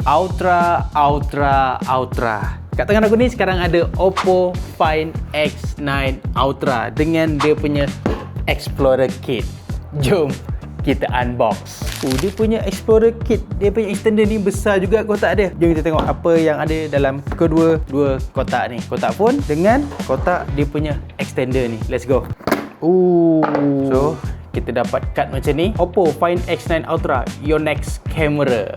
Ultra. Kat tangan aku ni sekarang ada Oppo Find X9 Ultra dengan dia punya Explorer Kit. Jom kita unbox. Dia punya Explorer Kit, dia punya extender ni besar juga kotak dia. Jom kita tengok apa yang ada dalam kedua kotak ni. Kotak phone dengan kotak dia punya extender ni. Let's go. So kita dapat kad macam ni. Oppo Find X9 Ultra, your next camera.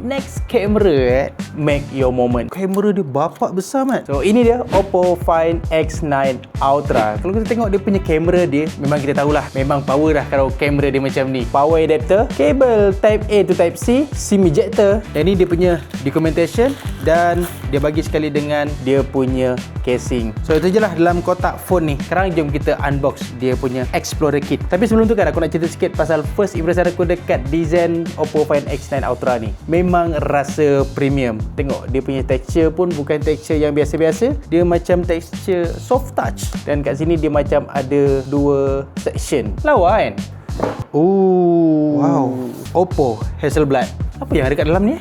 Next camera make your moment. Kamera dia bapak besar mat. So ini dia Oppo Find X9 Ultra. Kalau kita tengok dia punya kamera dia, memang kita tahulah, memang power dah kalau kamera dia macam ni. Power adapter, kabel type A to type C, SIM ejector. Dan ni dia punya documentation dan dia bagi sekali dengan dia punya casing. So itu je lah dalam kotak phone ni. Sekarang jom kita unbox dia punya Explorer Kit. Tapi sebelum tu kan aku nak cerita sikit pasal first impression aku dekat design Oppo Find X9 Ultra ni. Memang rasa premium. Tengok dia punya texture pun bukan texture yang biasa-biasa. Dia macam texture soft touch. Dan kat sini dia macam ada dua section. Lawa kan? Wow. Oppo Hasselblad. Apa yang ada kat dalam ni?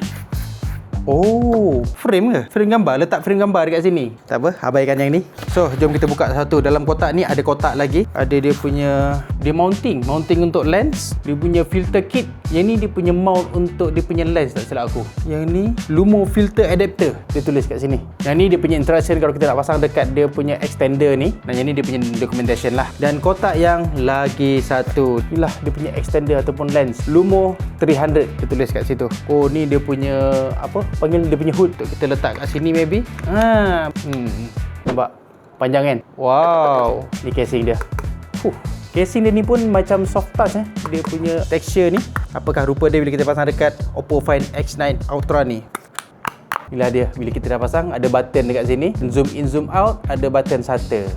Frame ke? Frame gambar. Letak frame gambar dekat sini. Tak apa, abaikan yang ni. So, jom kita buka satu. Dalam kotak ni ada kotak lagi. Ada dia punya mounting untuk lens. Dia punya filter kit. Yang ni dia punya mount untuk dia punya lens, tak silap aku. Yang ni Lumo filter adapter. Dia tulis kat sini. Yang ni dia punya instruction kalau kita nak pasang dekat dia punya extender ni. Dan yang ni dia punya documentation lah. Dan kotak yang lagi satu, inilah dia punya extender ataupun lens. Lumo 300 dia tulis kat situ. Ni dia punya panggil dia punya hood untuk kita letak kat sini maybe. Nampak panjang kan? Wow, ni casing dia. Casing dia ni pun macam soft touch dia punya texture ni. Apakah rupa dia bila kita pasang dekat Oppo Find X9 Ultra ni? Inilah dia, bila kita dah pasang ada button dekat sini, zoom in zoom out, ada button shutter.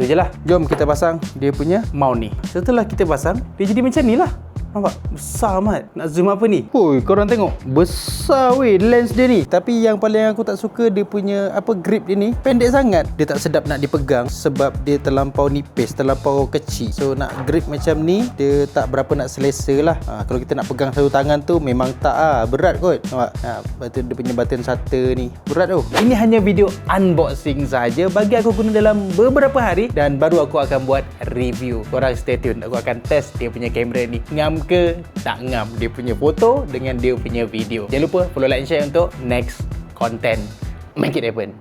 Tu je lah. Jom kita pasang dia punya mount ni. Setelah kita pasang, dia jadi macam ni lah. Nampak? Besar amat. Nak zoom apa ni? Korang tengok. Besar weh lens dia ni. Tapi yang paling aku tak suka dia punya grip dia ni pendek sangat. Dia tak sedap nak dipegang sebab dia terlampau nipis, terlampau kecil. So nak grip macam ni, dia tak berapa nak selesa lah. Kalau kita nak pegang satu tangan tu memang tak berat kot. Nampak? Betul dia punya button shutter ni. Berat tu. Ini hanya video unboxing saja. Bagi aku guna dalam beberapa hari dan baru aku akan buat review. Korang stay tune. Aku akan test dia punya kamera ni. Ngam ke tak ngam dia punya foto dengan dia punya video. Jangan lupa follow, like, share untuk next content. Make it happen.